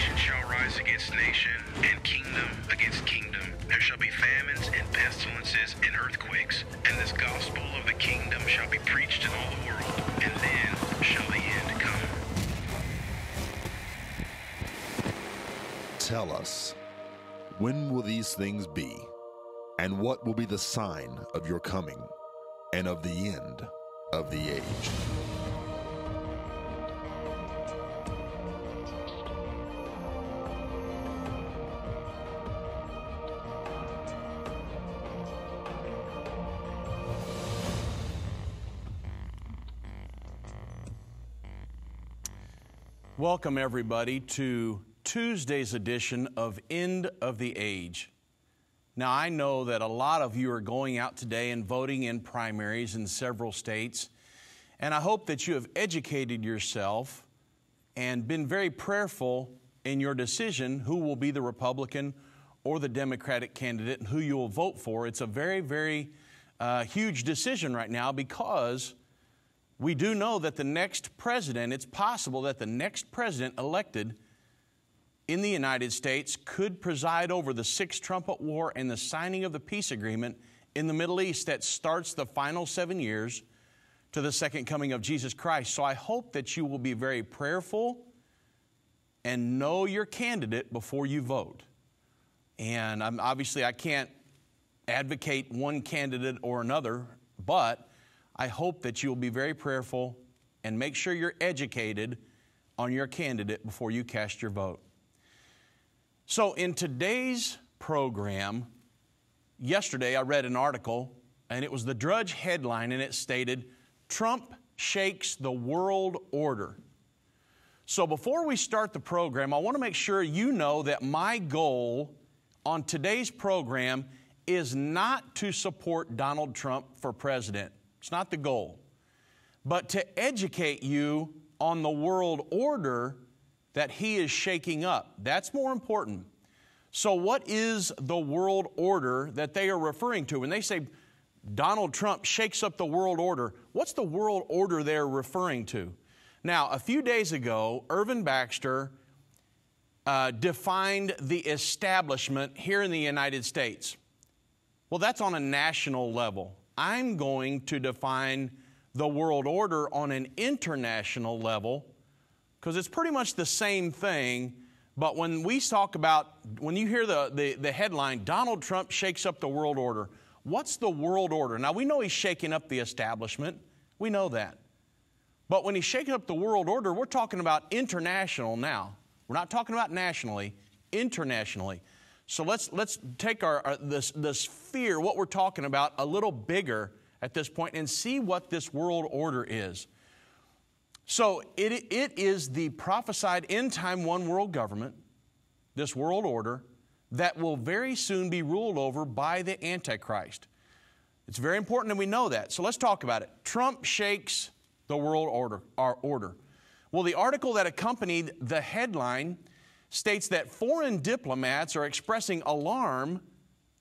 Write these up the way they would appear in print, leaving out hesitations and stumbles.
Nation shall rise against nation, and kingdom against kingdom. There shall be famines and pestilences and earthquakes, and this gospel of the kingdom shall be preached in all the world, and then shall the end come. Tell us, when will these things be? And what will be the sign of your coming and of the end of the age? Welcome, everybody, to Tuesday's edition of End of the Age. Now, I know that a lot of you are going out today and voting in primaries in several states, and I hope that you have educated yourself and been very prayerful in your decision who will be the Republican or the Democratic candidate and who you will vote for. It's a very, very huge decision right now, because we do know that the next president, it's possible that the next president elected in the United States could preside over the Sixth Trumpet War and the signing of the peace agreement in the Middle East that starts the final 7 years to the second coming of Jesus Christ. So I hope that you will be very prayerful and know your candidate before you vote. And obviously I can't advocate one candidate or another, but I hope that you'll be very prayerful and make sure you're educated on your candidate before you cast your vote. So in today's program, yesterday I read an article, and it was the Drudge headline, and it stated, "Trump shakes the world order." So before we start the program, I want to make sure you know that my goal on today's program is not to support Donald Trump for president. It's not the goal. But to educate you on the world order that he is shaking up. That's more important. So what is the world order that they are referring to? When they say Donald Trump shakes up the world order, what's the world order they're referring to? Now, a few days ago, Irvin Baxter defined the establishment here in the United States. Well, that's on a national level. I'm going to define the world order on an international level, because it's pretty much the same thing. But when we talk about, when you hear the headline, Donald Trump shakes up the world order, what's the world order? Now, we know he's shaking up the establishment. We know that. But when he's shaking up the world order, we're talking about international now. We're not talking about nationally, internationally. So let's take the sphere, what we're talking about, a little bigger at this point and see what this world order is. So it is the prophesied end-time one world government, this world order, that will very soon be ruled over by the Antichrist. It's very important that we know that. So let's talk about it. Trump shakes the world order. Well, the article that accompanied the headline states that foreign diplomats are expressing alarm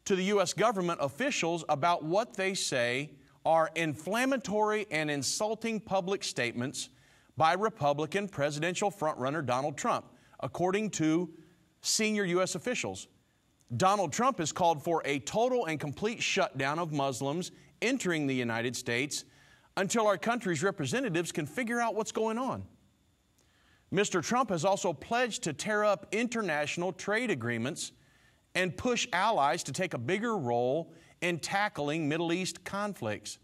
to the U.S. government officials about what they say are inflammatory and insulting public statements by Republican presidential frontrunner Donald Trump, according to senior U.S. officials. Donald Trump has called for a total and complete shutdown of Muslims entering the United States until our country's representatives can figure out what's going on. Mr. Trump has also pledged to tear up international trade agreements and push allies to take a bigger role in tackling Middle East conflicts.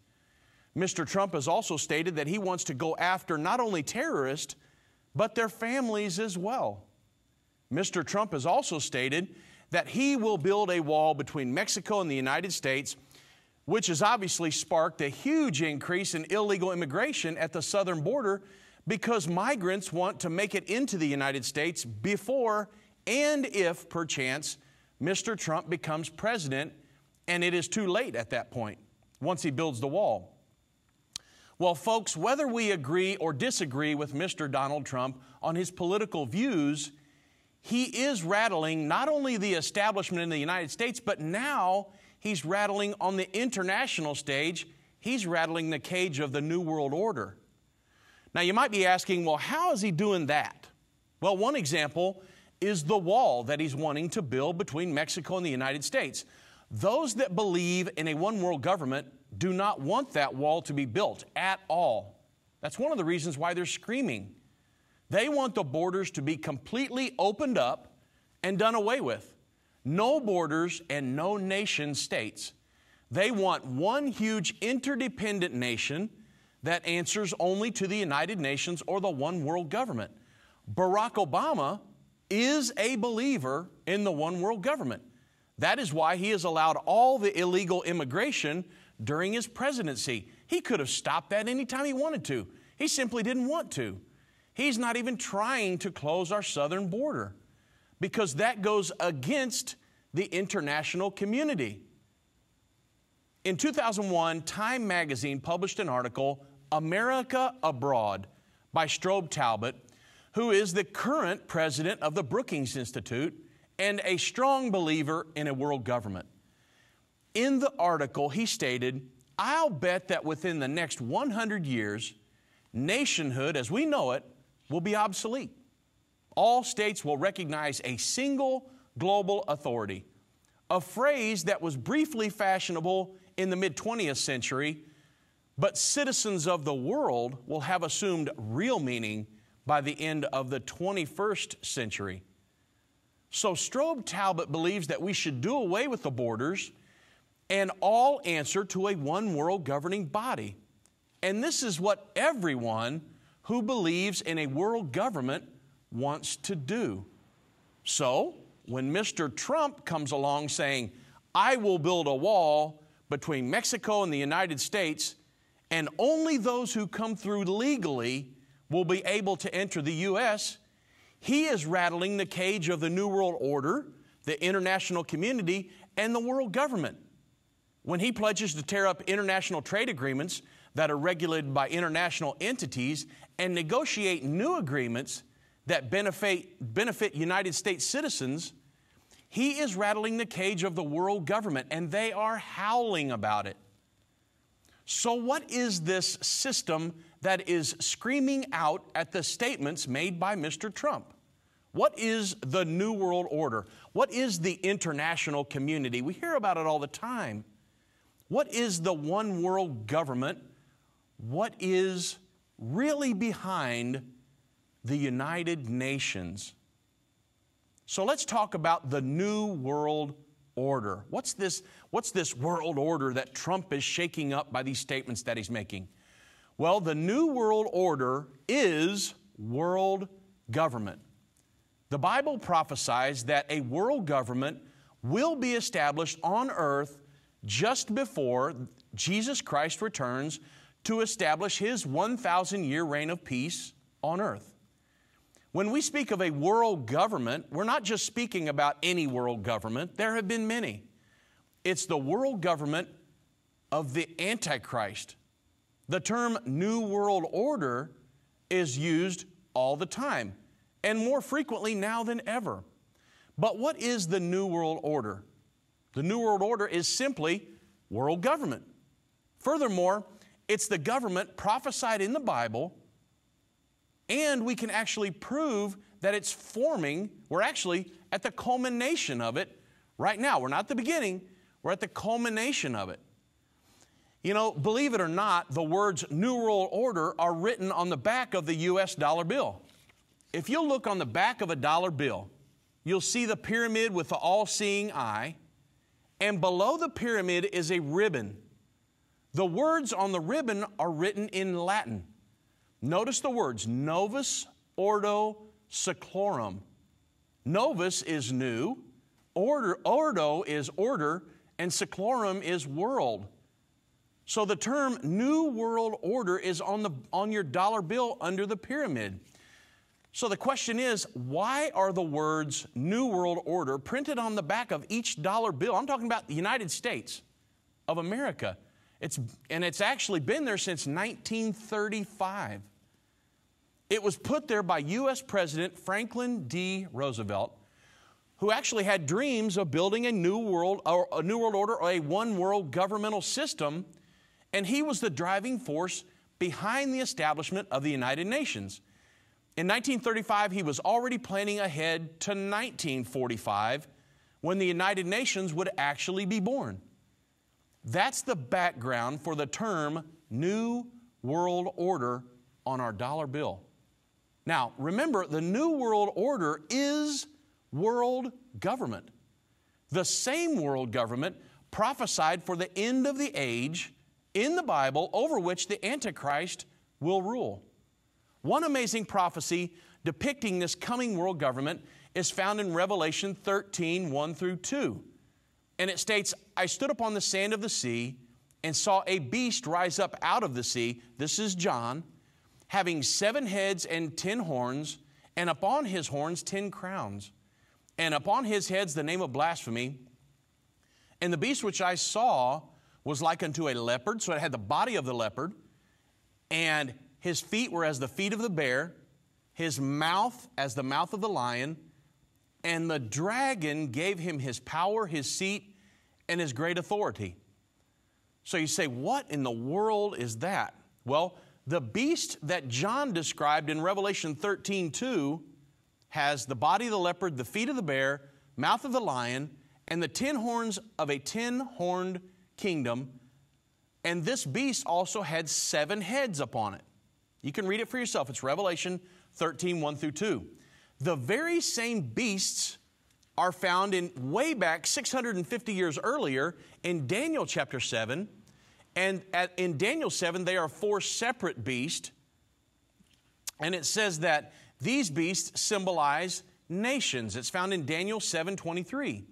Mr. Trump has also stated that he wants to go after not only terrorists, but their families as well. Mr. Trump has also stated that he will build a wall between Mexico and the United States, which has obviously sparked a huge increase in illegal immigration at the southern border, because migrants want to make it into the United States before and if, perchance, Mr. Trump becomes president, and it is too late at that point, once he builds the wall. Well, folks, whether we agree or disagree with Mr. Donald Trump on his political views, he is rattling not only the establishment in the United States, but now he's rattling on the international stage. He's rattling the cage of the New World Order. Now, you might be asking, well, how is he doing that? Well, one example is the wall that he's wanting to build between Mexico and the United States. Those that believe in a one world government do not want that wall to be built at all. That's one of the reasons why they're screaming. They want the borders to be completely opened up and done away with. No borders and no nation states. They want one huge interdependent nation that answers only to the United Nations or the one world government. Barack Obama is a believer in the one world government. That is why he has allowed all the illegal immigration during his presidency. He could have stopped that anytime he wanted to. He simply didn't want to. He's not even trying to close our southern border because that goes against the international community. In 2001, Time magazine published an article, America Abroad, by Strobe Talbott, who is the current president of the Brookings Institute and a strong believer in a world government. In the article, he stated, "I'll bet that within the next 100 years, nationhood as we know it will be obsolete. All states will recognize a single global authority, a phrase that was briefly fashionable in the mid-20th century, but citizens of the world will have assumed real meaning by the end of the 21st century." So Strobe Talbott believes that we should do away with the borders and all answer to a one world governing body. And this is what everyone who believes in a world government wants to do. So when Mr. Trump comes along saying, "I will build a wall between Mexico and the United States, and only those who come through legally will be able to enter the U.S., he is rattling the cage of the New World Order, the international community, and the world government. When he pledges to tear up international trade agreements that are regulated by international entities and negotiate new agreements that benefit United States citizens, he is rattling the cage of the world government, and they are howling about it. So what is this system that is screaming out at the statements made by Mr. Trump? What is the New World Order? What is the international community? We hear about it all the time. What is the one world government? What is really behind the United Nations? So let's talk about the New World Order. What's this world order that Trump is shaking up by these statements that he's making? Well, the New World Order is world government. The Bible prophesies that a world government will be established on earth just before Jesus Christ returns to establish his 1,000-year reign of peace on earth. When we speak of a world government, we're not just speaking about any world government. There have been many. It's the world government of the Antichrist. The term New World Order is used all the time, and more frequently now than ever. But what is the New World Order? The New World Order is simply world government. Furthermore, it's the government prophesied in the Bible, and we can actually prove that it's forming. We're actually at the culmination of it right now. We're not at the beginning. We're at the culmination of it. You know, believe it or not, the words New World Order are written on the back of the U.S. dollar bill. If you look on the back of a dollar bill, you'll see the pyramid with the all-seeing eye, and below the pyramid is a ribbon. The words on the ribbon are written in Latin. Notice the words, Novus Ordo Seclorum. Novus is new, Ordo is order, and Seclorum is world. So the term New World Order is on your dollar bill under the pyramid. So the question is, why are the words New World Order printed on the back of each dollar bill? I'm talking about the United States of America. It's actually been there since 1935. It was put there by U.S. President Franklin D. Roosevelt, who actually had dreams of building a new world order or a one world governmental system, and he was the driving force behind the establishment of the United Nations. In 1935, he was already planning ahead to 1945, when the United Nations would actually be born. That's the background for the term New World Order on our dollar bill. Now, remember, the New World Order is world government. The same world government prophesied for the end of the age in the Bible, over which the Antichrist will rule. One amazing prophecy depicting this coming world government is found in Revelation 13, 1 through 2. And it states, I stood upon the sand of the sea and saw a beast rise up out of the sea. This is John, having 7 heads and 10 horns, and upon his horns 10 crowns, and upon his heads the name of blasphemy. And the beast which I saw was like unto a leopard, so it had the body of the leopard, and his feet were as the feet of the bear, his mouth as the mouth of the lion, and the dragon gave him his power, his seat, and his great authority. So you say, what in the world is that? Well, the beast that John described in Revelation 13:2 has the body of the leopard, the feet of the bear, mouth of the lion, and the 10 horns of a 10-horned kingdom. And this beast also had 7 heads upon it. You can read it for yourself. It's Revelation 13, 1 through 2. The very same beasts are found in way back 650 years earlier in Daniel chapter 7. And in Daniel 7, they are 4 separate beasts. And it says that these beasts symbolize nations. It's found in Daniel 7:23.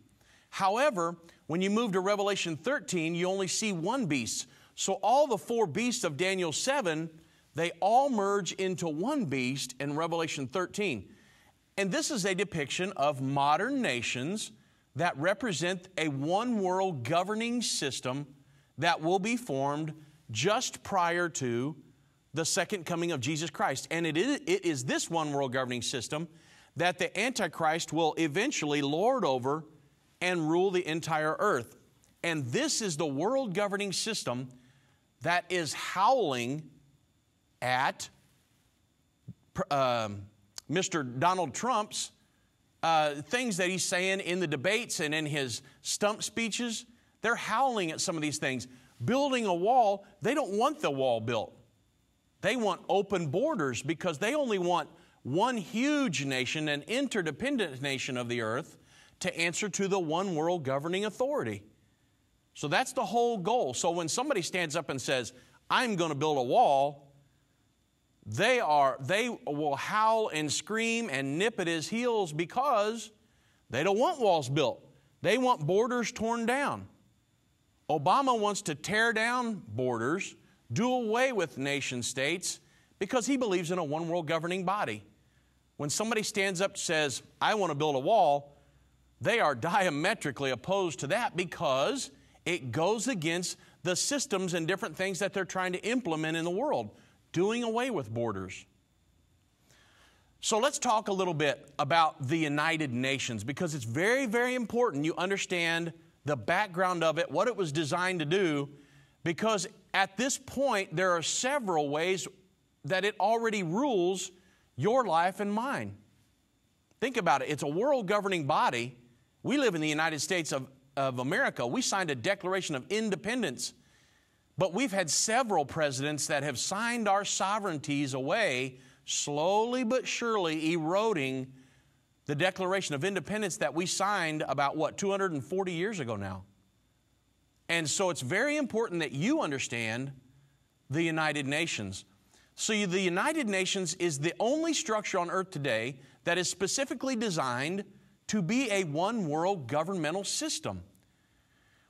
However, when you move to Revelation 13, you only see 1 beast. So all the 4 beasts of Daniel 7, they all merge into 1 beast in Revelation 13. And this is a depiction of modern nations that represent a one-world governing system that will be formed just prior to the second coming of Jesus Christ. And it is this one-world governing system that the Antichrist will eventually lord over and rule the entire earth. And this is the world governing system that is howling at Mr. Donald Trump's things that he's saying in the debates and in his stump speeches. They're howling at some of these things. Building a wall, they don't want the wall built. They want open borders because they only want one huge nation, an interdependent nation of the earth, to answer to the one world governing authority. So that's the whole goal. So when somebody stands up and says, I'm going to build a wall, they will howl and scream and nip at his heels because they don't want walls built. They want borders torn down. Obama wants to tear down borders, do away with nation states, because he believes in a one world governing body. When somebody stands up and says, I want to build a wall, they are diametrically opposed to that because it goes against the systems and different things that they're trying to implement in the world, doing away with borders. So let's talk a little bit about the United Nations, because it's very, very important you understand the background of it, what it was designed to do, because at this point there are several ways that it already rules your life and mine. Think about it. It's a world governing body. We live in the United States of America. We signed a Declaration of Independence, but we've had several presidents that have signed our sovereignties away, slowly but surely eroding the Declaration of Independence that we signed about, 240 years ago now. And so it's very important that you understand the United Nations. So the United Nations is the only structure on earth today that is specifically designed to be a one-world governmental system.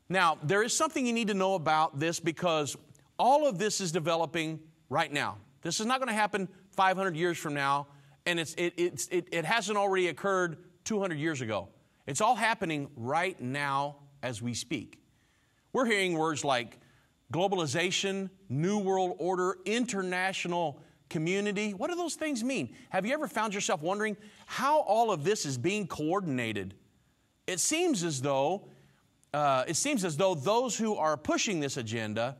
Now, there is something you need to know about this, because all of this is developing right now. This is not going to happen 500 years from now, and it hasn't already occurred 200 years ago. It's all happening right now as we speak. We're hearing words like globalization, new world order, international community. What do those things mean? Have you ever found yourself wondering how all of this is being coordinated? It seems as though those who are pushing this agenda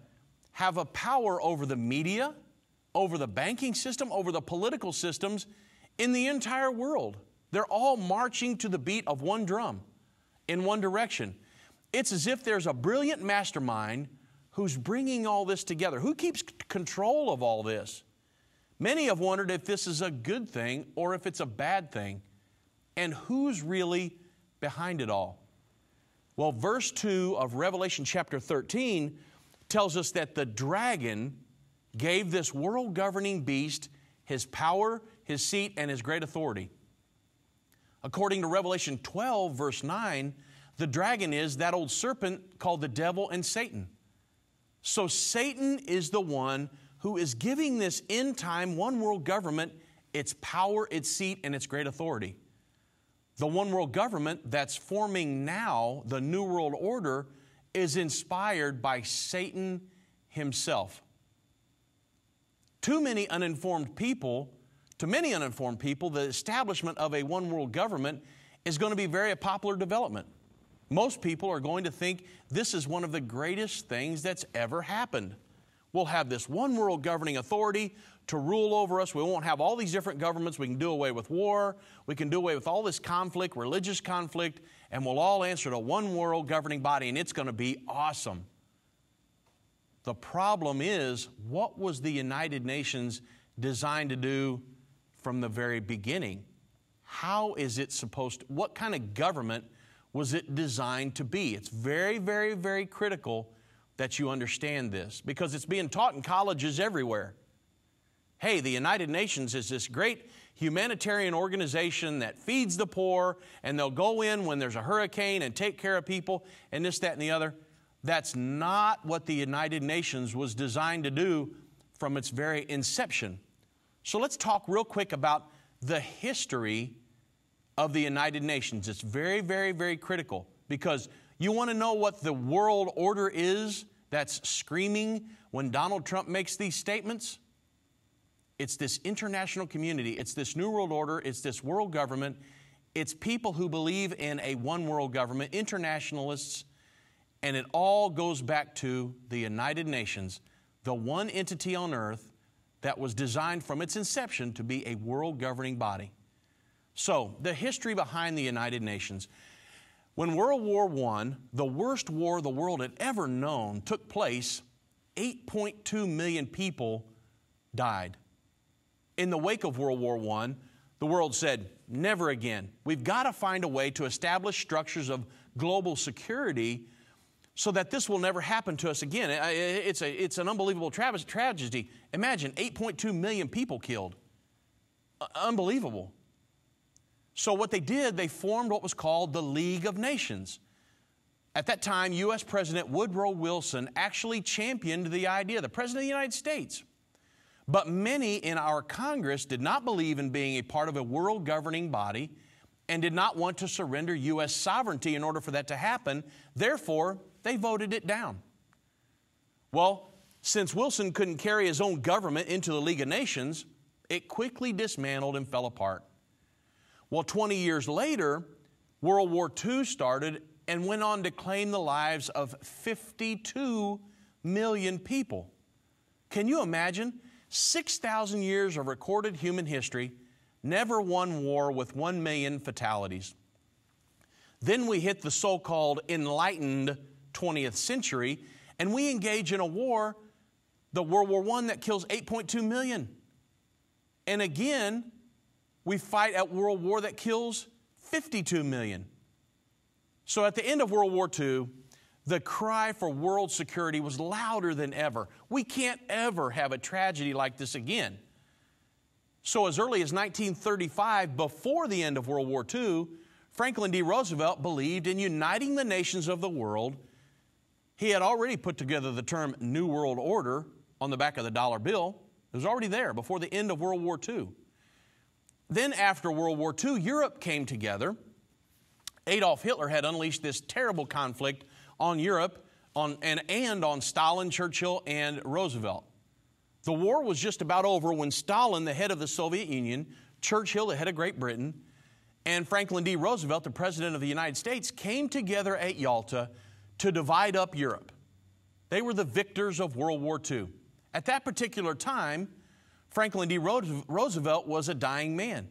have a power over the media, over the banking system, over the political systems, in the entire world. They're all marching to the beat of one drum in one direction. It's as if there's a brilliant mastermind who's bringing all this together. Who keeps control of all this? Many have wondered if this is a good thing or if it's a bad thing. And who's really behind it all? Well, verse 2 of Revelation chapter 13 tells us that the dragon gave this world-governing beast his power, his seat, and his great authority. According to Revelation 12, verse 9, the dragon is that old serpent called the devil and Satan. So Satan is the one who is giving this end-time one-world government its power, its seat, and its great authority. The one-world government that's forming now, the New World Order, is inspired by Satan himself. To many uninformed people, the establishment of a one-world government is going to be very a popular development. Most people are going to think this is one of the greatest things that's ever happened. We'll have this one world governing authority to rule over us. We won't have all these different governments. We can do away with war. We can do away with all this conflict, religious conflict, and we'll all answer to one world governing body, and it's going to be awesome. The problem is, what was the United Nations designed to do from the very beginning? How is it supposed to, what kind of government was it designed to be? It's very, very, very critical that you understand this, because it's being taught in colleges everywhere. Hey, the United Nations is this great humanitarian organization that feeds the poor, and they'll go in when there's a hurricane and take care of people and this, that, and the other. That's not what the United Nations was designed to do from its very inception. So let's talk real quick about the history of the United Nations. It's very, very, very critical, because you want to know what the world order is that's screaming when Donald Trump makes these statements? It's this international community. It's this New World Order. It's this world government. It's people who believe in a one world government, internationalists, and it all goes back to the United Nations, the one entity on earth that was designed from its inception to be a world governing body. So, the history behind the United Nations. When World War I, the worst war the world had ever known, took place, 8.2 million people died. In the wake of World War I, the world said, never again. We've got to find a way to establish structures of global security so that this will never happen to us again. It's an unbelievable tragedy. Imagine 8.2 million people killed. Unbelievable. So what they did, they formed what was called the League of Nations. At that time, U.S. President Woodrow Wilson actually championed the idea, the President of the United States. But many in our Congress did not believe in being a part of a world governing body and did not want to surrender U.S. sovereignty in order for that to happen. Therefore, they voted it down. Well, since Wilson couldn't carry his own government into the League of Nations, it quickly dismantled and fell apart. Well, 20 years later, World War II started and went on to claim the lives of 52 million people. Can you imagine? 6,000 years of recorded human history, never one war with 1 million fatalities. Then we hit the so-called enlightened 20th century, and we engage in a war, the World War I, that kills 8.2 million. And again, we fight at World War that kills 52 million. So at the end of World War II, the cry for world security was louder than ever. We can't ever have a tragedy like this again. So as early as 1935, before the end of World War II, Franklin D. Roosevelt believed in uniting the nations of the world. He had already put together the term New World Order on the back of the dollar bill. It was already there before the end of World War II. Then after World War II, Europe came together. Adolf Hitler had unleashed this terrible conflict on Europe and on Stalin, Churchill, and Roosevelt. The war was just about over when Stalin, the head of the Soviet Union, Churchill, the head of Great Britain, and Franklin D. Roosevelt, the President of the United States, came together at Yalta to divide up Europe. They were the victors of World War II. At that particular time, Franklin D. Roosevelt was a dying man.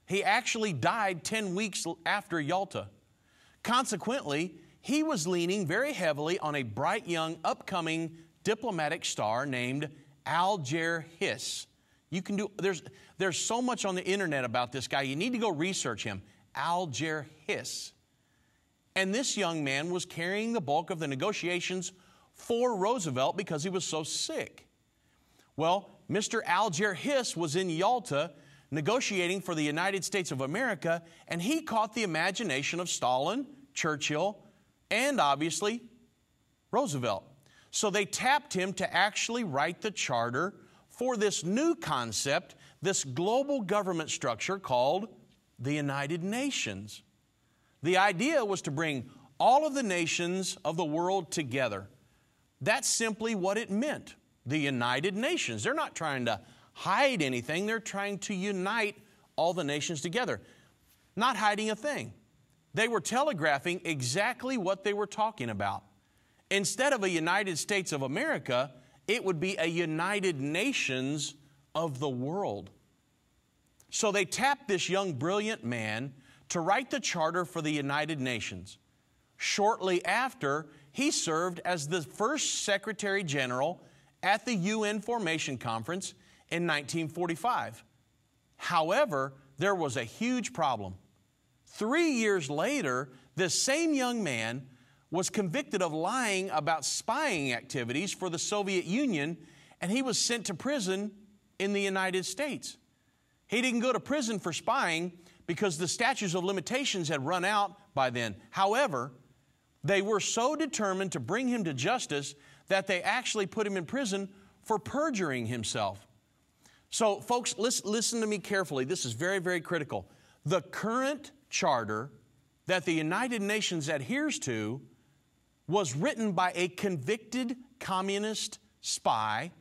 He actually died 10 weeks after Yalta. Consequently, he was leaning very heavily on a bright young upcoming diplomatic star named Alger Hiss. You can do, there's so much on the internet about this guy. You need to go research him. Alger Hiss. And this young man was carrying the bulk of the negotiations for Roosevelt because he was so sick. Well, Mr. Alger Hiss was in Yalta negotiating for the United States of America, and he caught the imagination of Stalin, Churchill, and obviously Roosevelt. So they tapped him to actually write the charter for this new concept, this global government structure called the United Nations. The idea was to bring all of the nations of the world together. That's simply what it meant, the United Nations. They're not trying to hide anything. They're trying to unite all the nations together. Not hiding a thing. They were telegraphing exactly what they were talking about. Instead of a United States of America, it would be a United Nations of the world. So they tapped this young, brilliant man to write the charter for the United Nations. Shortly after, he served as the first Secretary General at the UN Formation Conference in 1945. However, there was a huge problem. 3 years later, this same young man was convicted of lying about spying activities for the Soviet Union, and he was sent to prison in the United States. He didn't go to prison for spying because the statutes of limitations had run out by then. However, they were so determined to bring him to justice that they actually put him in prison for perjuring himself. So, folks, listen to me carefully. This is very, very critical. The current charter that the United Nations adheres to was written by a convicted communist spy,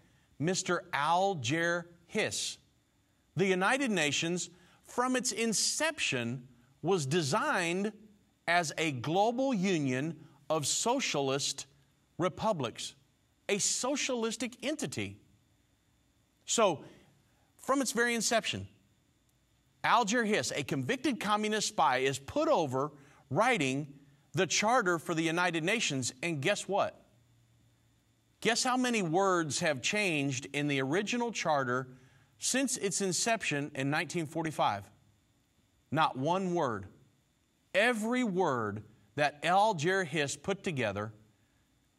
Mr. Alger Hiss. The United Nations, from its inception, was designed as a global union of socialist republics, a socialistic entity. So, from its very inception, Alger Hiss, a convicted communist spy, is put over writing the charter for the United Nations, and guess what? Guess how many words have changed in the original charter since its inception in 1945? Not one word. Every word that Alger Hiss put together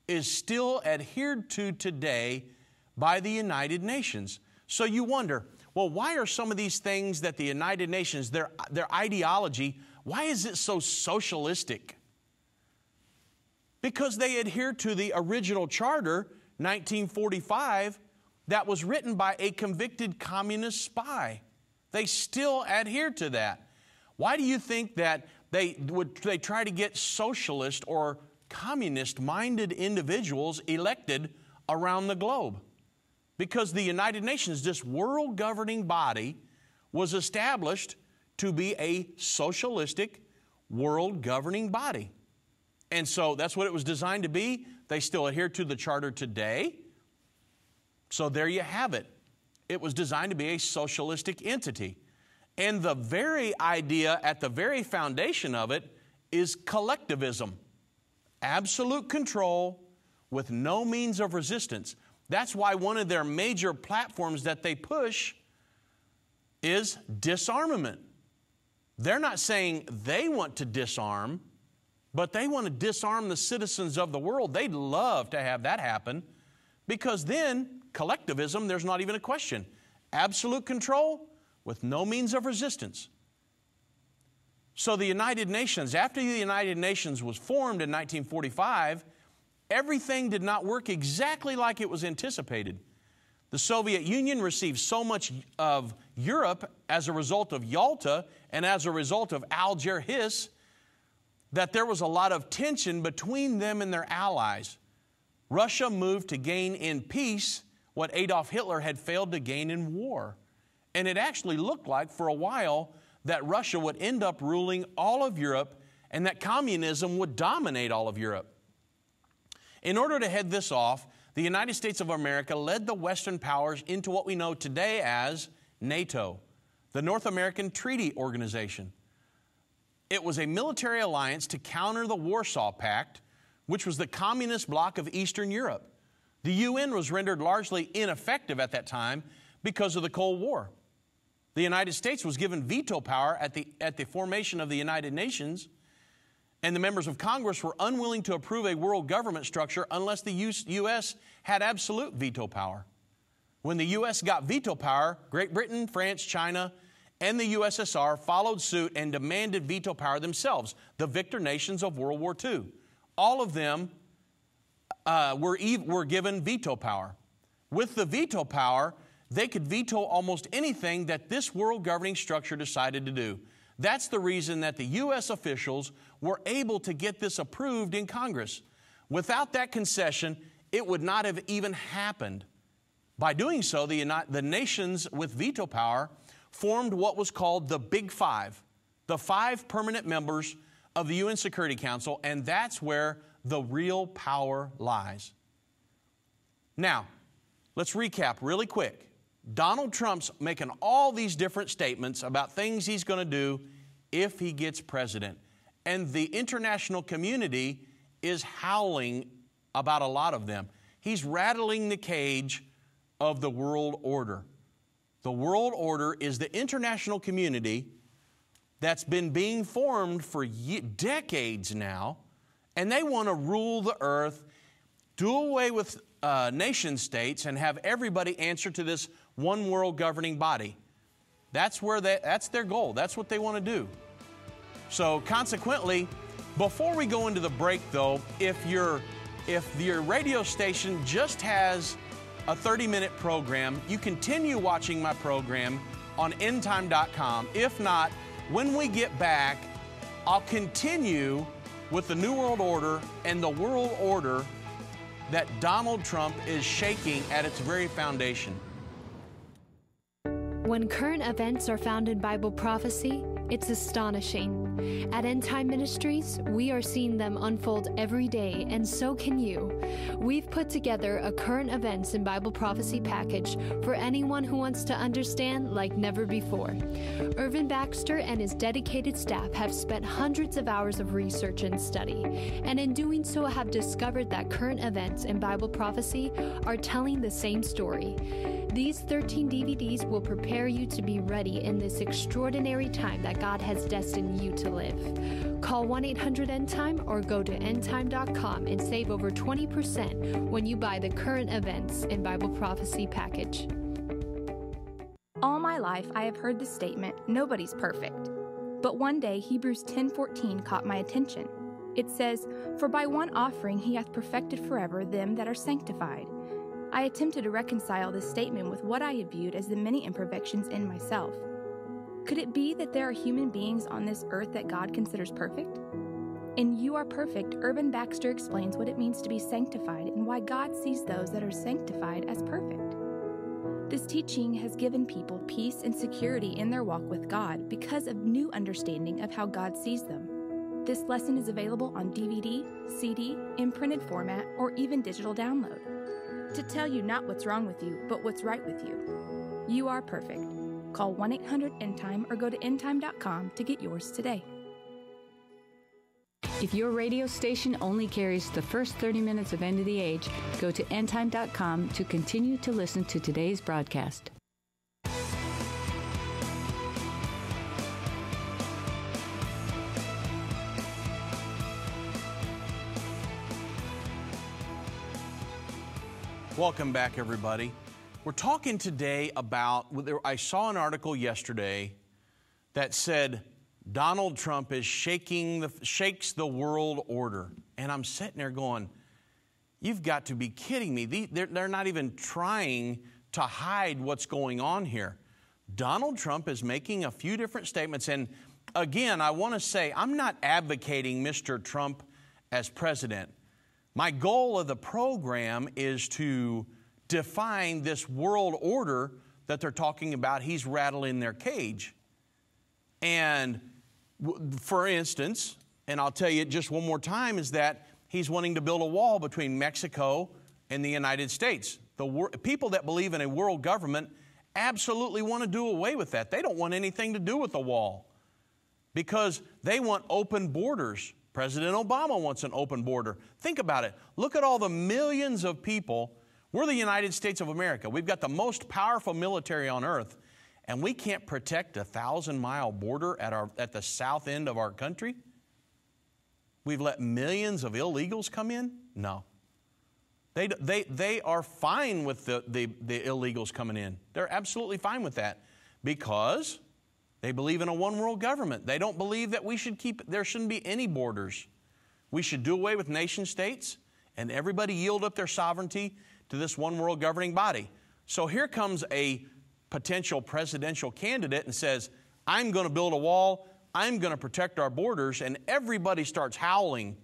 is still adhered to today by the United Nations. So you wonder, well, why are some of these things that the United Nations, their ideology, why is it so socialistic? Because they adhere to the original charter, 1945, that was written by a convicted communist spy. They still adhere to that. Why do you think that they try to get socialist or communist-minded individuals elected around the globe? Because the United Nations, this world-governing body, was established to be a socialistic world-governing body. And so that's what it was designed to be. They still adhere to the charter today. So there you have it. It was designed to be a socialistic entity. And the very idea at the very foundation of it is collectivism. Absolute control with no means of resistance. That's why one of their major platforms that they push is disarmament. They're not saying they want to disarm, but they want to disarm the citizens of the world. They'd love to have that happen because then collectivism, there's not even a question. Absolute control with no means of resistance. So the United Nations, after the United Nations was formed in 1945, everything did not work exactly like it was anticipated. The Soviet Union received so much of Europe as a result of Yalta and as a result of Alger Hiss that there was a lot of tension between them and their allies. Russia moved to gain in peace what Adolf Hitler had failed to gain in war. And it actually looked like for a while that Russia would end up ruling all of Europe and that communism would dominate all of Europe. In order to head this off, the United States of America led the Western powers into what we know today as NATO, the North American Treaty Organization. It was a military alliance to counter the Warsaw Pact, which was the communist bloc of Eastern Europe. The UN was rendered largely ineffective at that time because of the Cold War. The United States was given veto power at the formation of the United Nations, and the members of Congress were unwilling to approve a world government structure unless the U.S. had absolute veto power. When the U.S. got veto power, Great Britain, France, China, and the USSR followed suit and demanded veto power themselves, the victor nations of World War II. All of them were given veto power. With the veto power, they could veto almost anything that this world governing structure decided to do. That's the reason that the U.S. officials were able to get this approved in Congress. Without that concession, it would not have even happened. By doing so, the nations with veto power formed what was called the Big Five, the 5 permanent members of the UN Security Council, and that's where the real power lies. Now, let's recap really quick. Donald Trump's making all these different statements about things he's going to do if he gets president. And the international community is howling about a lot of them. He's rattling the cage of the world order. The world order is the international community that's been being formed for decades now, and they want to rule the earth, do away with nation states, and have everybody answer to this one world governing body. That's their goal. That's what they want to do. So consequently, before we go into the break though, if your radio station just has a 30-minute program, you continue watching my program on endtime.com. If not, when we get back, I'll continue with the New World Order and the world order that Donald Trump is shaking at its very foundation. When current events are found in Bible prophecy, it's astonishing. At Endtime Ministries, we are seeing them unfold every day, and so can you. We've put together a current events in Bible prophecy package for anyone who wants to understand like never before. Irvin Baxter and his dedicated staff have spent hundreds of hours of research and study, and in doing so have discovered that current events in Bible prophecy are telling the same story. These 13 DVDs will prepare you to be ready in this extraordinary time that God has destined you to live. Call 1-800-ENDTIME or go to endtime.com and save over 20% when you buy the current events in Bible prophecy package. All my life I have heard the statement, nobody's perfect. But one day Hebrews 10:14 caught my attention. It says, "For by one offering he hath perfected forever them that are sanctified." I attempted to reconcile this statement with what I had viewed as the many imperfections in myself. Could it be that there are human beings on this earth that God considers perfect? In You Are Perfect, Irvin Baxter explains what it means to be sanctified and why God sees those that are sanctified as perfect. This teaching has given people peace and security in their walk with God because of new understanding of how God sees them. This lesson is available on DVD, CD, in printed format, or even digital download. To tell you not what's wrong with you, but what's right with you. You are perfect. Call 1-800-ENDTIME or go to endtime.com to get yours today. If your radio station only carries the first 30 minutes of End of the Age, go to endtime.com to continue to listen to today's broadcast. Welcome back, everybody. We're talking today about, I saw an article yesterday that said Donald Trump is shakes the world order. And I'm sitting there going, you've got to be kidding me. They're not even trying to hide what's going on here. Donald Trump is making a few different statements. And again, I want to say, I'm not advocating Mr. Trump as president. My goal of the program is to define this world order that they're talking about. He's rattling their cage. And for instance, and I'll tell you just one more time, is that he's wanting to build a wall between Mexico and the United States. The people that believe in a world government absolutely want to do away with that. They don't want anything to do with the wall because they want open borders. President Obama wants an open border. Think about it. Look at all the millions of people. We're the United States of America. We've got the most powerful military on earth, and we can't protect a 1,000-mile border at the south end of our country? We've let millions of illegals come in? No. They are fine with the illegals coming in. They're absolutely fine with that because they believe in a one-world government. They don't believe that there shouldn't be any borders. We should do away with nation states and everybody yield up their sovereignty to this one-world governing body. So here comes a potential presidential candidate and says, I'm going to build a wall, I'm going to protect our borders, and everybody starts howling.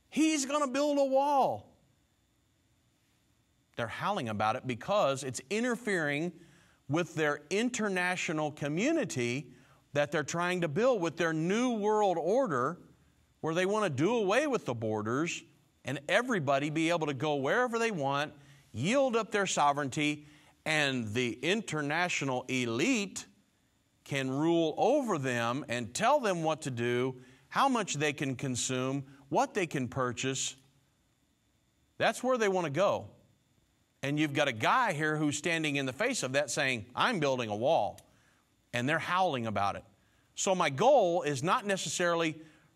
He's going to build a wall. They're howling about it because it's interfering with their international community that they're trying to build with their new world order, where they want to do away with the borders and everybody be able to go wherever they want, yield up their sovereignty, and the international elite can rule over them and tell them what to do, how much they can consume, what they can purchase. That's where they want to go. And you've got a guy here who's standing in the face of that saying, I'm building a wall. And they're howling about it. So my goal is not necessarily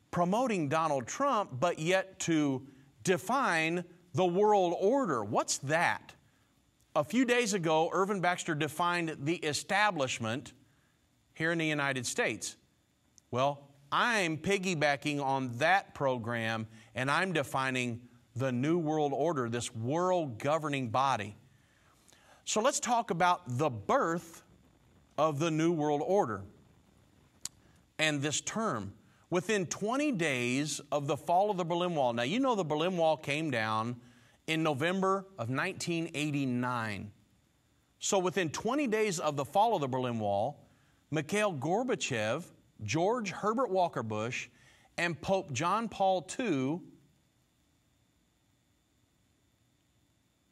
promoting Donald Trump, but yet to define the world order. What's that? A few days ago, Irvin Baxter defined the establishment here in the United States. Well, I'm piggybacking on that program, and I'm defining the New World Order, this world governing body. So let's talk about the birth of the New World Order and this term. Within 20 days of the fall of the Berlin Wall. Now, you know the Berlin Wall came down in November of 1989. So within 20 days of the fall of the Berlin Wall, Mikhail Gorbachev, George Herbert Walker Bush, and Pope John Paul II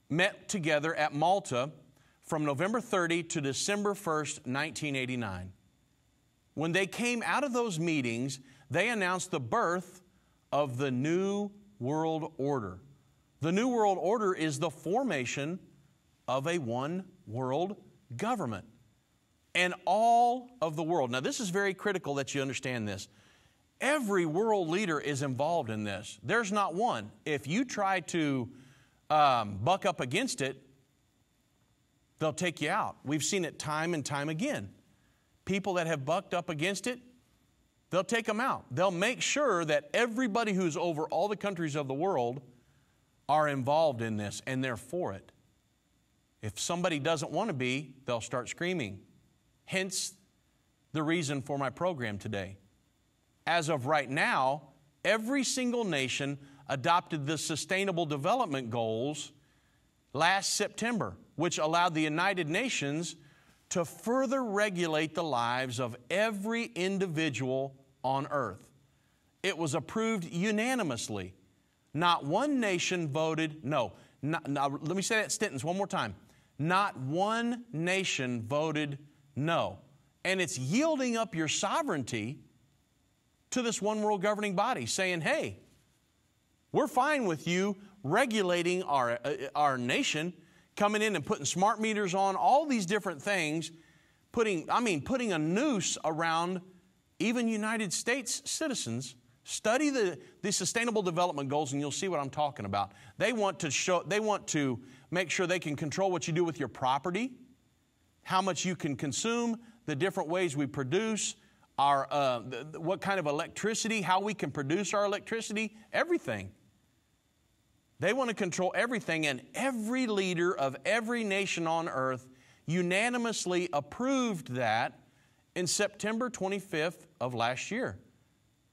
met together at Malta from November 30 to December 1st, 1989. When they came out of those meetings, they announced the birth of the New World Order. The New World Order is the formation of a one-world government. And all of the world, now this is very critical that you understand this. Every world leader is involved in this. There's not one. If you try to buck up against it, they'll take you out. We've seen it time and time again. People that have bucked up against it, they'll take them out. They'll make sure that everybody who's over all the countries of the world are involved in this, and they're for it. If somebody doesn't want to be, they'll start screaming. Hence the reason for my program today. As of right now, every single nation adopted the Sustainable Development Goals last September, which allowed the United Nations to further regulate the lives of every individual on earth. It was approved unanimously. Not one nation voted no. Let me say that sentence one more time. Not one nation voted no. And it's yielding up your sovereignty to this one world governing body, saying, hey, we're fine with you regulating our nation, coming in and putting smart meters on, all these different things, putting a noose around even United States citizens. Study the Sustainable Development Goals and you'll see what I'm talking about. They want to make sure they can control what you do with your property, how much you can consume, the different ways we produce, what kind of electricity, how we can produce our electricity, everything. They want to control everything, and every leader of every nation on earth unanimously approved that in September 25th of last year.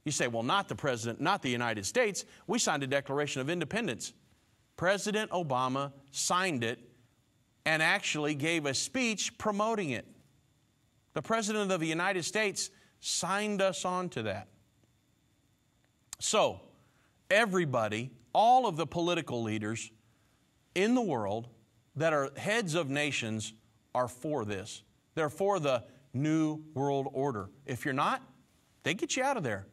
You say, well, not the president, not the United States. We signed a Declaration of Independence. President Obama signed it and actually gave a speech promoting it. The President of the United States signed us on to that. So, everybody, all of the political leaders in the world that are heads of nations are for this. They're for the New World Order. If you're not, they get you out of there.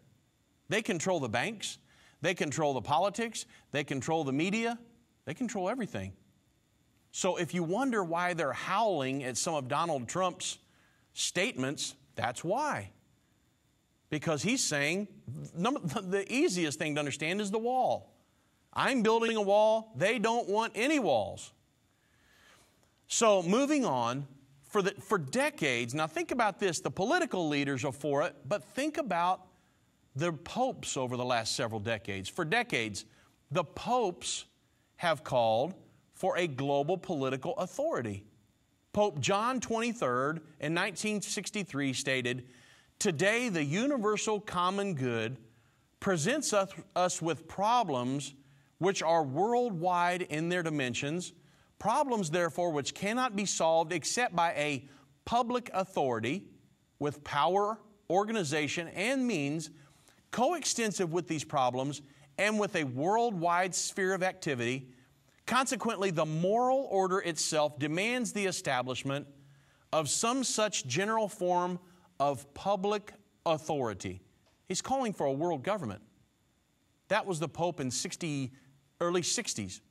They control the banks. They control the politics. They control the media. They control everything. So if you wonder why they're howling at some of Donald Trump's statements, that's why. Because he's saying, the easiest thing to understand is the wall. I'm building a wall. They don't want any walls. So moving on, for decades, now think about this, the political leaders are for it, but think about the popes over the last several decades. For decades, the popes have called for a global political authority. Pope John XXIII in 1963 stated, "Today the universal common good presents us with problems which are worldwide in their dimensions, problems therefore which cannot be solved except by a public authority with power, organization, and means coextensive with these problems and with a worldwide sphere of activity. Consequently, the moral order itself demands the establishment of some such general form of public authority." He's calling for a world government. That was the Pope in early 60s.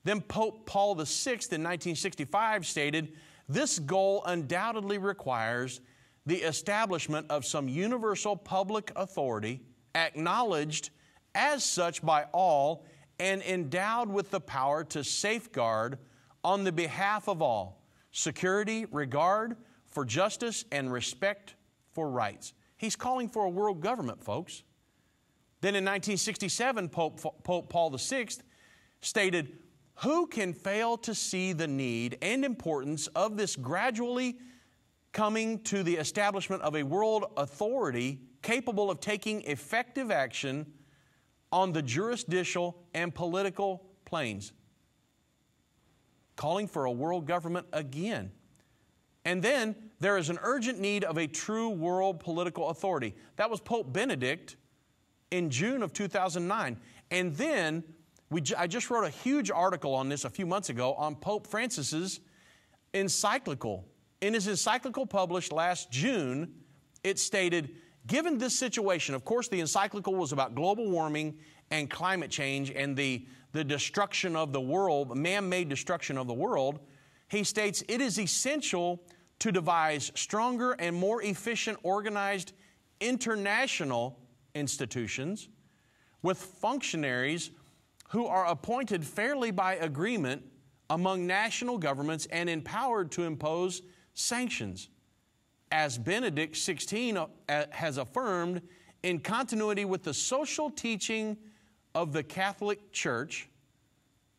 Then Pope Paul VI in 1965 stated, "This goal undoubtedly requires the establishment of some universal public authority, acknowledged as such by all and endowed with the power to safeguard on the behalf of all security, regard for justice, and respect for rights." He's calling for a world government, folks. Then in 1967, Pope Paul VI stated, "Who can fail to see the need and importance of this gradually coming to the establishment of a world authority capable of taking effective action on the jurisdictional and political planes?" Calling for a world government again. And then there is an urgent need of a true world political authority. That was Pope Benedict in June of 2009. And then I just wrote a huge article on this a few months ago on Pope Francis's encyclical. In his encyclical published last June, it stated, given this situation, of course the encyclical was about global warming and climate change and the destruction of the world, man-made destruction of the world, he states, "It is essential to devise stronger and more efficient organized international institutions with functionaries who are appointed fairly by agreement among national governments and empowered to impose sanctions. As Benedict XVI has affirmed, in continuity with the social teaching of the Catholic Church,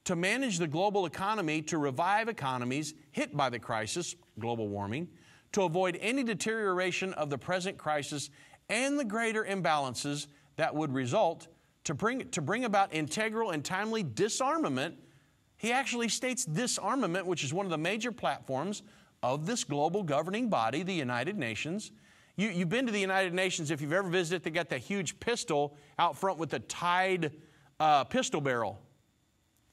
to manage the global economy, to revive economies hit by the crisis, global warming, to avoid any deterioration of the present crisis and the greater imbalances that would result, to bring about integral and timely disarmament." He actually states disarmament, which is one of the major platforms of this global governing body, the United Nations. You've been to the United Nations. If you've ever visited, they got that huge pistol out front with the tied pistol barrel.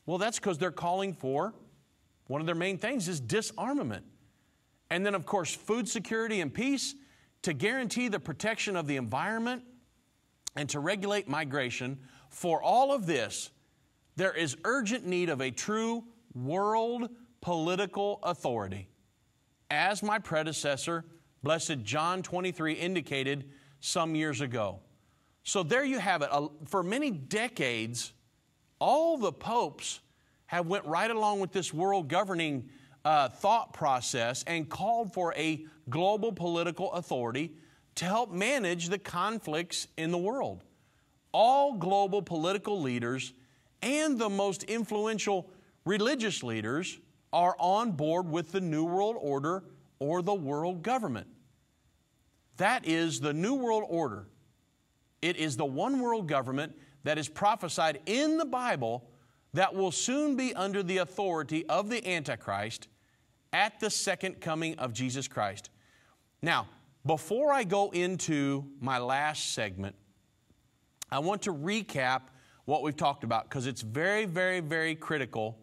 Well, that's because they're calling for, one of their main things is disarmament. And then, of course, food security and peace, to guarantee the protection of the environment and to regulate migration. For all of this, there is urgent need of a true world political authority, as my predecessor, Blessed John XXIII, indicated some years ago. So there you have it. For many decades, all the popes have went right along with this world governing thought process and called for a global political authority to help manage the conflicts in the world. All global political leaders and the most influential religious leaders are on board with the New World Order or the world government. That is the New World Order. It is the one world government that is prophesied in the Bible that will soon be under the authority of the Antichrist at the second coming of Jesus Christ. Now, before I go into my last segment, I want to recap what we've talked about because it's very, very, very critical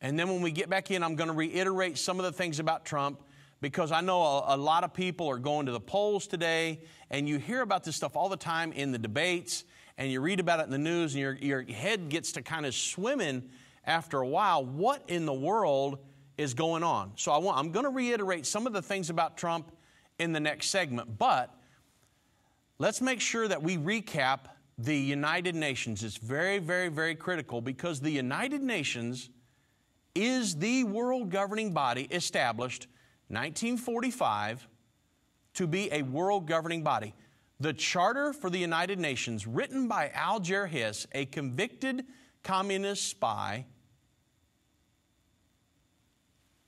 And then when we get back in, I'm going to reiterate some of the things about Trump, because I know a lot of people are going to the polls today, and you hear about this stuff all the time in the debates, and you read about it in the news, and your head gets to kind of swimming after a while. What in the world is going on? So I'm going to reiterate some of the things about Trump in the next segment, but let's make sure that we recap the United Nations. It's very, very, very critical, because the United Nations is the world governing body established 1945 to be a world governing body. The Charter for the United Nations, written by Alger Hiss, a convicted communist spy,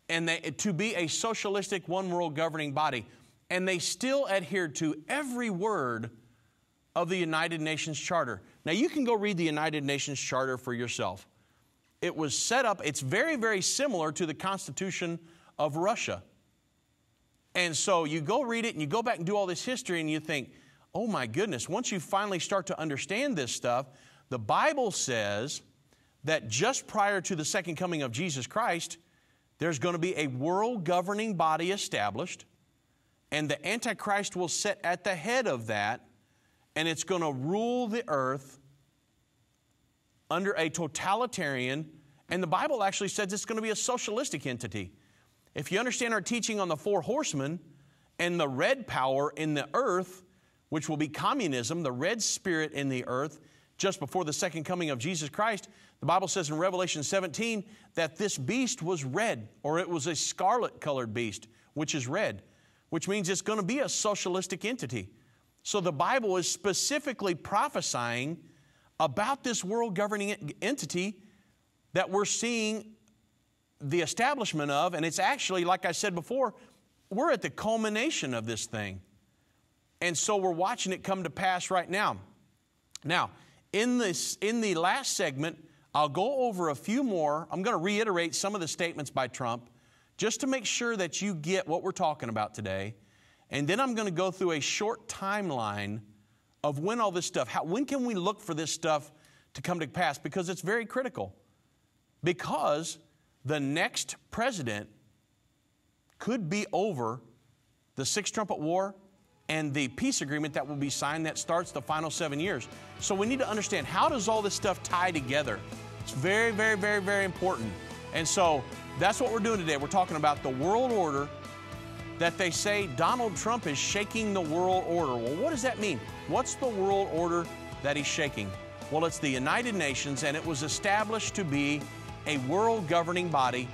and to be a socialistic one world governing body. And they still adhere to every word of the United Nations Charter. Now, you can go read the United Nations Charter for yourself. It was set up, it's very, very similar to the Constitution of Russia. And so you go read it and you go back and do all this history and you think, oh my goodness, once you finally start to understand this stuff, the Bible says that just prior to the second coming of Jesus Christ, there's going to be a world governing body established, and the Antichrist will sit at the head of that, and it's going to rule the earth under a totalitarian, and the Bible actually says it's going to be a socialistic entity. If you understand our teaching on the four horsemen and the red power in the earth, which will be communism, the red spirit in the earth, just before the second coming of Jesus Christ, the Bible says in Revelation 17 that this beast was red, or it was a scarlet-colored beast, which is red, which means it's going to be a socialistic entity. So the Bible is specifically prophesying about this world governing entity that we're seeing the establishment of, and it's actually, like I said before, we're at the culmination of this thing. And so we're watching it come to pass right now. Now, in the last segment, I'll go over a few more. I'm going to reiterate some of the statements by Trump just to make sure that you get what we're talking about today. And then I'm going to go through a short timeline of when all this stuff, when can we look for this stuff to come to pass? Because it's very critical. Because the next president could be over the Sixth Trumpet War and the peace agreement that will be signed that starts the final 7 years. So we need to understand, how does all this stuff tie together? It's very, very, very, very important. And so that's what we're doing today. We're talking about the world order, that they say Donald Trump is shaking the world order. Well, what does that mean? What's the world order that he's shaking? Well, it's the United Nations, and it was established to be a world governing body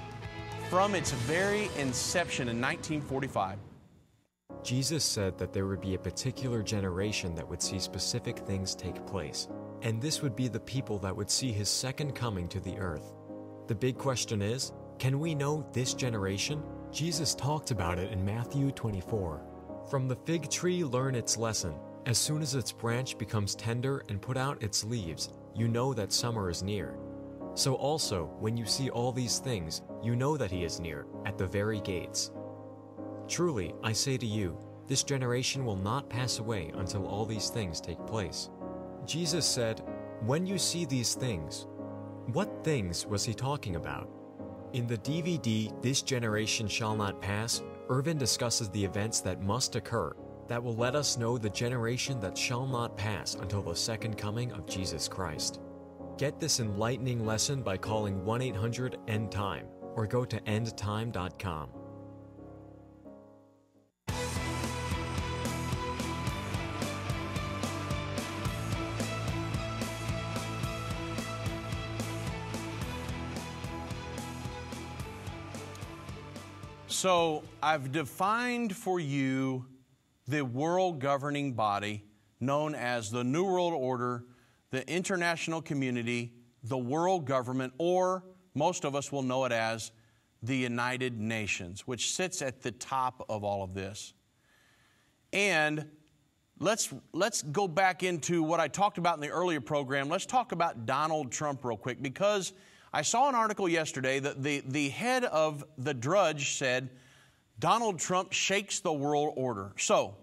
from its very inception in 1945. Jesus said that there would be a particular generation that would see specific things take place, and this would be the people that would see his second coming to the earth. The big question is, can we know this generation? Jesus talked about it in Matthew 24. From the fig tree learn its lesson. As soon as its branch becomes tender and put out its leaves, you know that summer is near. So also, when you see all these things, you know that he is near, at the very gates. Truly, I say to you, this generation will not pass away until all these things take place. Jesus said, when you see these things, what things was he talking about? In the DVD, This Generation Shall Not Pass, Irvin discusses the events that must occur that will let us know the generation that shall not pass until the second coming of Jesus Christ. Get this enlightening lesson by calling 1-800-END-TIME or go to endtime.com. So I've defined for you the world governing body known as the New World Order, the international community, the world government, or most of us will know it as the United Nations, which sits at the top of all of this. And let's go back into what I talked about in the earlier program. Let's talk about Donald Trump real quick, because I saw an article yesterday that the head of the Drudge said Donald Trump shakes the world order. So,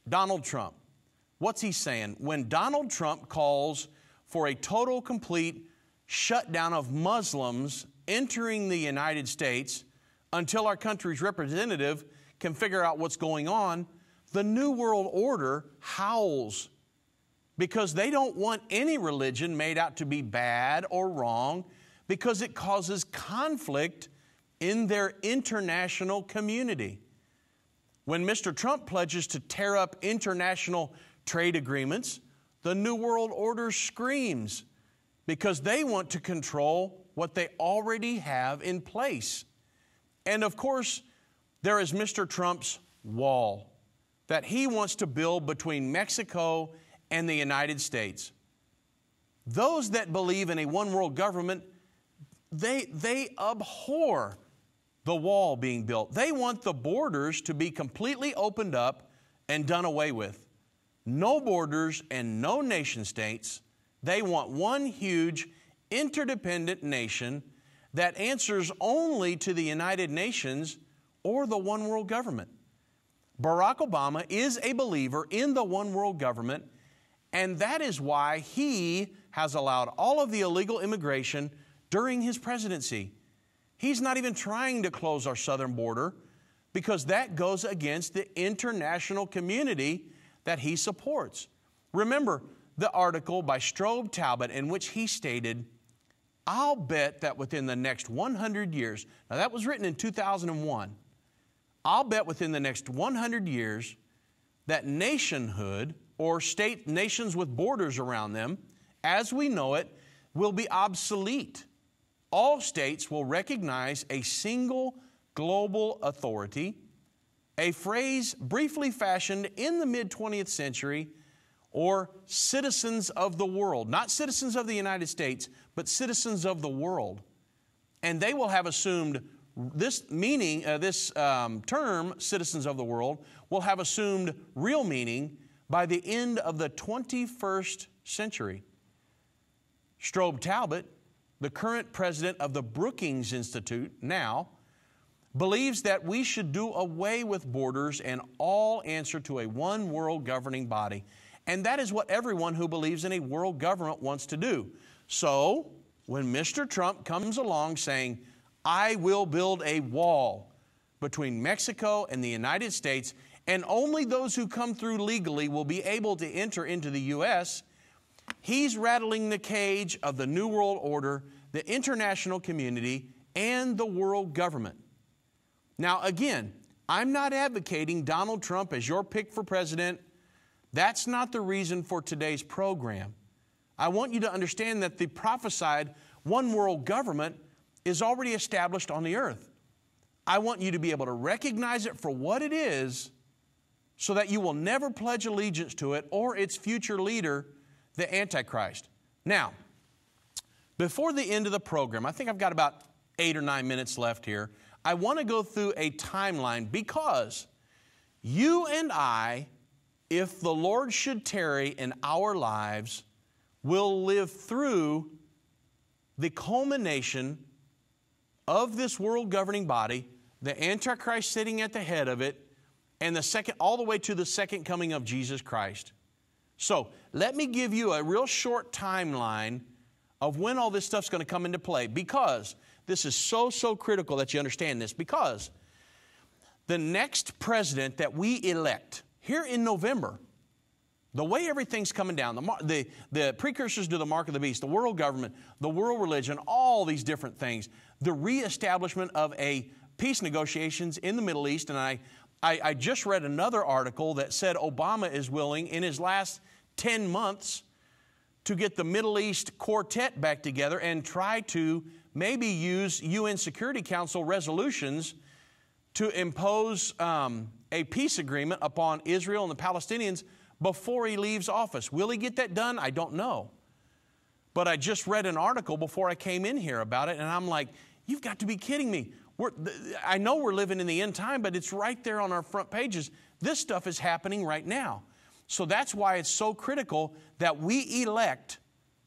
Donald Trump, what's he saying? When Donald Trump calls for a total, complete shutdown of Muslims entering the United States until our country's representative can figure out what's going on, the New World Order howls because they don't want any religion made out to be bad or wrong because it causes conflict in their international community. When Mr. Trump pledges to tear up international trade agreements, the New World Order screams because they want to control what they already have in place. And of course, there is Mr. Trump's wall that he wants to build between Mexico and the United States. Those that believe in a one world government, they abhor the wall being built. They want the borders to be completely opened up and done away with. No borders and no nation states. They want one huge interdependent nation that answers only to the United Nations or the one world government. Barack Obama is a believer in the one world government, and that is why he has allowed all of the illegal immigration during his presidency. He's not even trying to close our southern border because that goes against the international community that he supports. Remember the article by Strobe Talbot in which he stated, "I'll bet that within the next 100 years," now that was written in 2001, "I'll bet within the next 100 years that nationhood or nations with borders around them, as we know it, will be obsolete. All states will recognize a single global authority," a phrase briefly fashioned in the mid-20th century, or citizens of the world. Not citizens of the United States, but citizens of the world. And they will have assumed this meaning, this term, citizens of the world, will have assumed real meaning by the end of the 21st century. Strobe Talbot, the current president of the Brookings Institute now, believes that we should do away with borders and all answer to a one world governing body. And that is what everyone who believes in a world government wants to do. So, when Mr. Trump comes along saying, "I will build a wall between Mexico and the United States, and only those who come through legally will be able to enter into the U.S., he's rattling the cage of the New World Order, the international community, and the world government. Now, again, I'm not advocating Donald Trump as your pick for president. That's not the reason for today's program. I want you to understand that the prophesied one world government is already established on the earth. I want you to be able to recognize it for what it is so that you will never pledge allegiance to it or its future leader, the Antichrist. Now, before the end of the program, I think I've got about 8 or 9 minutes left here. I want to go through a timeline because you and I, if the Lord should tarry in our lives, will live through the culmination of this world governing body, the Antichrist sitting at the head of it, and all the way to the second coming of Jesus Christ. So let me give you a real short timeline of when all this stuff's going to come into play, because this is so critical that you understand this, because the next president that we elect here in November, the way everything's coming down, the precursors to the mark of the beast, the world government, the world religion, all these different things, the reestablishment of a peace negotiations in the Middle East. And I just read another article that said Obama is willing in his last 10 months to get the Middle East quartet back together and try to maybe use UN Security Council resolutions to impose a peace agreement upon Israel and the Palestinians before he leaves office. Will he get that done? I don't know. But I just read an article before I came in here about it, and I'm like, you've got to be kidding me. I know we're living in the end time, but it's right there on our front pages. This stuff is happening right now. So that's why it's so critical that we elect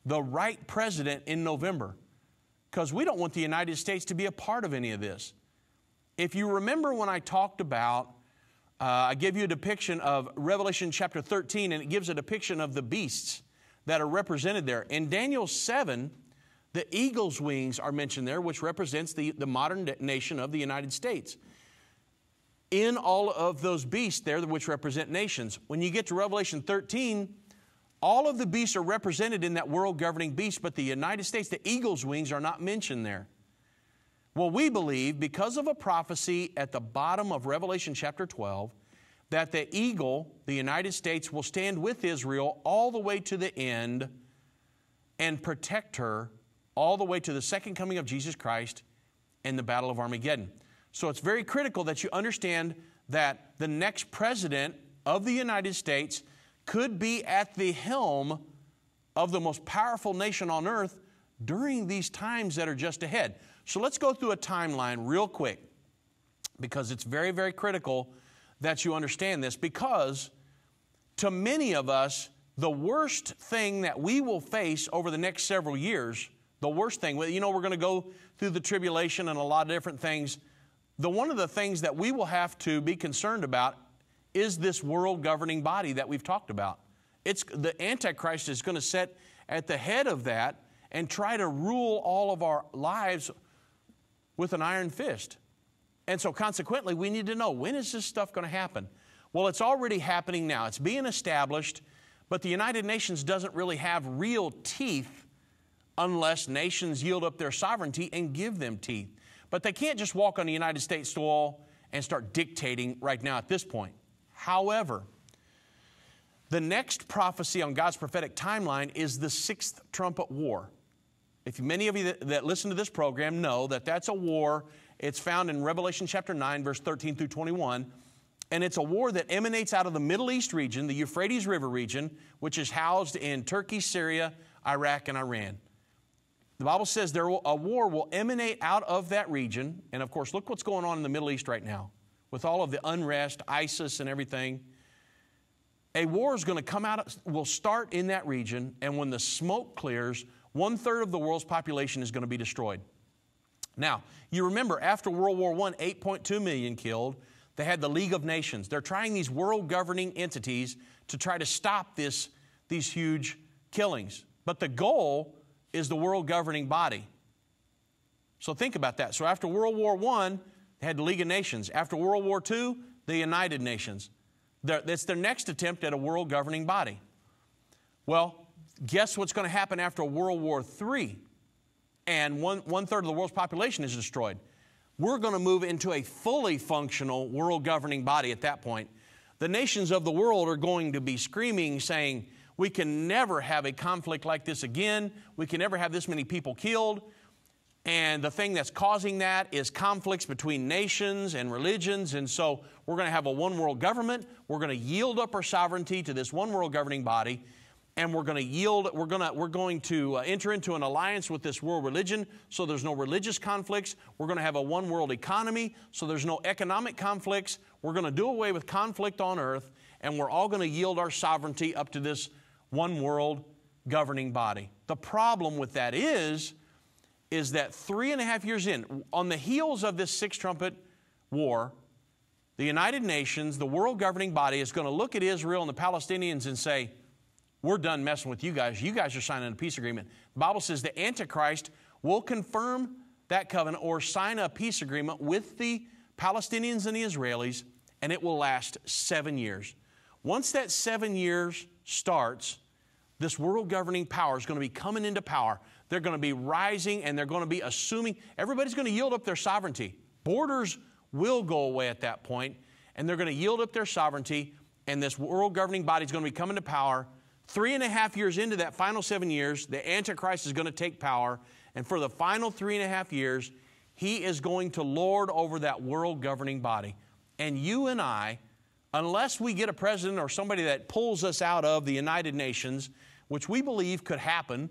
the right president in November, because we don't want the United States to be a part of any of this. If you remember when I talked about, I gave you a depiction of Revelation chapter 13, and it gives a depiction of the beasts that are represented there. In Daniel 7, The eagle's wings are mentioned there, which represents the modern nation of the United States. In all of those beasts there, which represent nations. When you get to Revelation 13, all of the beasts are represented in that world-governing beast, but the United States, the eagle's wings, are not mentioned there. Well, we believe, because of a prophecy at the bottom of Revelation chapter 12, that the eagle, the United States, will stand with Israel all the way to the end and protect her all the way to the second coming of Jesus Christ and the Battle of Armageddon. So it's very critical that you understand that the next president of the United States could be at the helm of the most powerful nation on earth during these times that are just ahead. So let's go through a timeline real quick, because it's very, very critical that you understand this, because to many of us, the worst thing that we will face over the next several years, the worst thing, you know, we're going to go through the tribulation and a lot of different things. One of the things that we will have to be concerned about is this world governing body that we've talked about. The Antichrist is going to sit at the head of that and try to rule all of our lives with an iron fist. And so consequently, we need to know, when is this stuff going to happen? Well, it's already happening now. It's being established, but the United Nations doesn't really have real teeth unless nations yield up their sovereignty and give them teeth. But they can't just walk on the United States soil and start dictating right now at this point. However, the next prophecy on God's prophetic timeline is the sixth trumpet war. If many of you that listen to this program know that that's a war, it's found in Revelation chapter 9, verse 13 through 21. And it's a war that emanates out of the Middle East region, the Euphrates River region, which is housed in Turkey, Syria, Iraq, and Iran. The Bible says a war will emanate out of that region. And of course, look what's going on in the Middle East right now with all of the unrest, ISIS and everything. A war is going to come out, will start in that region. And when the smoke clears, 1/3 of the world's population is going to be destroyed. Now, you remember after World War I, 8.2 million killed. They had the League of Nations. They're trying these world governing entities to try to stop these huge killings. But the goal is the world governing body. So think about that. So after World War I, they had the League of Nations. After World War II, the United Nations. That's their next attempt at a world governing body. Well, guess what's going to happen after World War III? And 1/3 of the world's population is destroyed. We're going to move into a fully functional world governing body at that point. The nations of the world are going to be screaming, saying, we can never have a conflict like this again. We can never have this many people killed. And the thing that's causing that is conflicts between nations and religions. And so we're going to have a one world government. We're going to yield up our sovereignty to this one world governing body. And we're going to enter into an alliance with this world religion, so there's no religious conflicts. We're going to have a one world economy, so there's no economic conflicts. We're going to do away with conflict on earth, and we're all going to yield our sovereignty up to this one world governing body. The problem with that is that 3.5 years in, on the heels of this sixth trumpet war, the United Nations, the world governing body, is going to look at Israel and the Palestinians and say, we're done messing with you guys. You guys are signing a peace agreement. The Bible says the Antichrist will confirm that covenant or sign a peace agreement with the Palestinians and the Israelis, and it will last 7 years. Once that 7 years starts, this world governing power is going to be coming into power. They're going to be rising, and they're going to be assuming, everybody's going to yield up their sovereignty. Borders will go away at that point, and they're going to yield up their sovereignty, and this world governing body is going to be coming to power. 3.5 years into that final 7 years, the Antichrist is going to take power. And for the final 3.5 years, he is going to lord over that world governing body. And you and I, unless we get a president or somebody that pulls us out of the United Nations, which we believe could happen,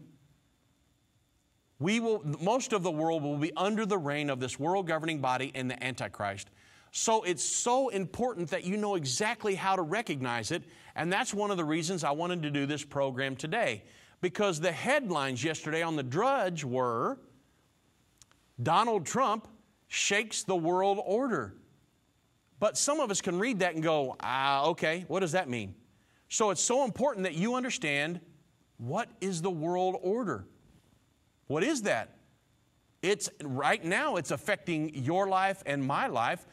most of the world will be under the reign of this world governing body and the Antichrist. So it's so important that you know exactly how to recognize it. And that's one of the reasons I wanted to do this program today. Because the headlines yesterday on the Drudge were, Donald Trump shakes the world order. But some of us can read that and go, okay, what does that mean? So it's so important that you understand, what is the world order? What is that? It's right now it's affecting your life and my life.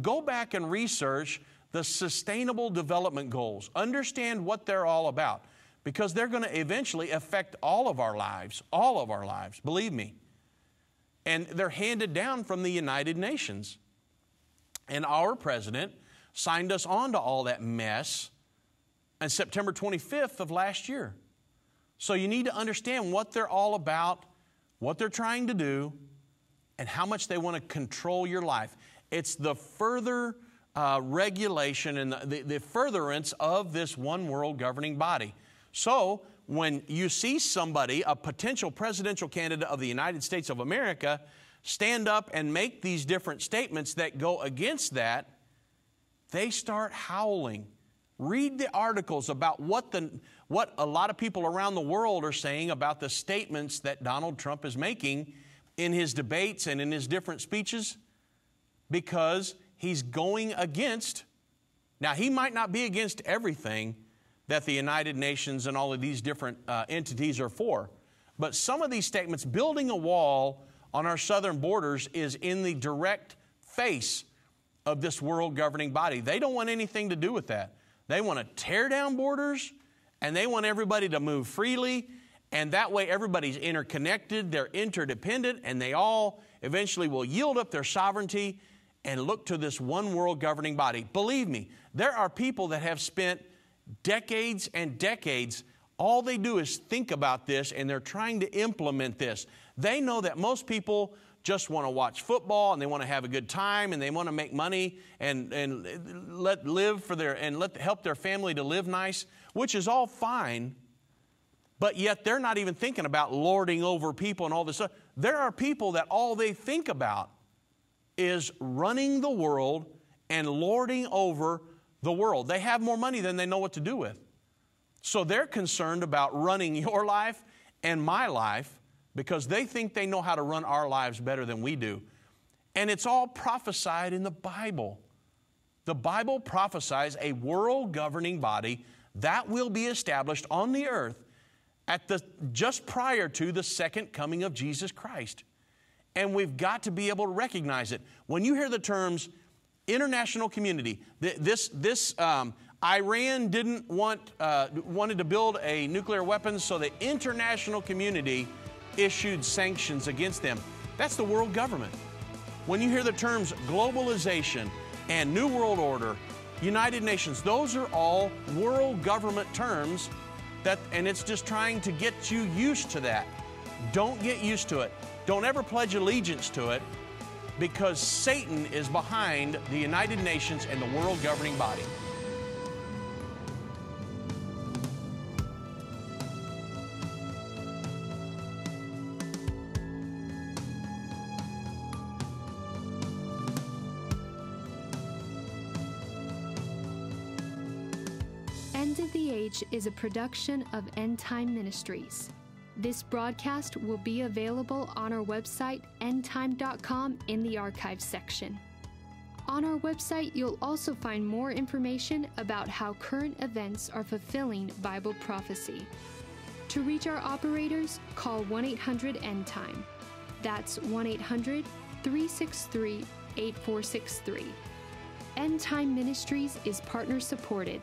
Go back and research the Sustainable Development Goals. Understand what they're all about, because they're going to eventually affect all of our lives, believe me. And they're handed down from the United Nations. And our president signed us on to all that mess on September 25th of last year. So you need to understand what they're all about, what they're trying to do, and how much they want to control your life. It's the further regulation and the furtherance of this one world governing body. So when you see somebody, a potential presidential candidate of the United States of America, stand up and make these different statements that go against that, they start howling. Read the articles about what a lot of people around the world are saying about the statements that Donald Trump is making in his debates and in his different speeches, because he's going against, now he might not be against everything that the United Nations and all of these different entities are for, but some of these statements, building a wall on our southern borders, is in the direct face of this world governing body. They don't want anything to do with that. They want to tear down borders, and they want everybody to move freely, and that way everybody's interconnected, they're interdependent, and they all eventually will yield up their sovereignty and look to this one world governing body. Believe me, there are people that have spent decades and decades, all they do is think about this, and they're trying to implement this. They know that most people just want to watch football, and they want to have a good time, and they want to make money and help their family to live nice, which is all fine. But yet they're not even thinking about lording over people and all this stuff. There are people that all they think about is running the world and lording over the world. They have more money than they know what to do with. So they're concerned about running your life and my life, because they think they know how to run our lives better than we do. And it's all prophesied in the Bible. The Bible prophesies a world governing body that will be established on the earth just prior to the second coming of Jesus Christ. And we've got to be able to recognize it. When you hear the terms international community, Iran wanted to build a nuclear weapon, so the international community issued sanctions against them. That's the world government. When you hear the terms globalization and New World Order, United Nations, those are all world government terms, and it's just trying to get you used to that. Don't get used to it. Don't ever pledge allegiance to it, because Satan is behind the United Nations and the world governing body. End of the Age is a production of Endtime Ministries. This broadcast will be available on our website, endtime.com, in the archives section. On our website, you'll also find more information about how current events are fulfilling Bible prophecy. To reach our operators, call 1-800-ENDTIME. That's 1-800-363-8463. Endtime Ministries is partner supported.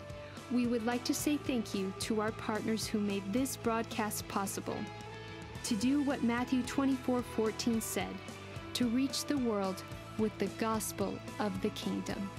We would like to say thank you to our partners who made this broadcast possible. To do what Matthew 24:14 said, to reach the world with the gospel of the kingdom.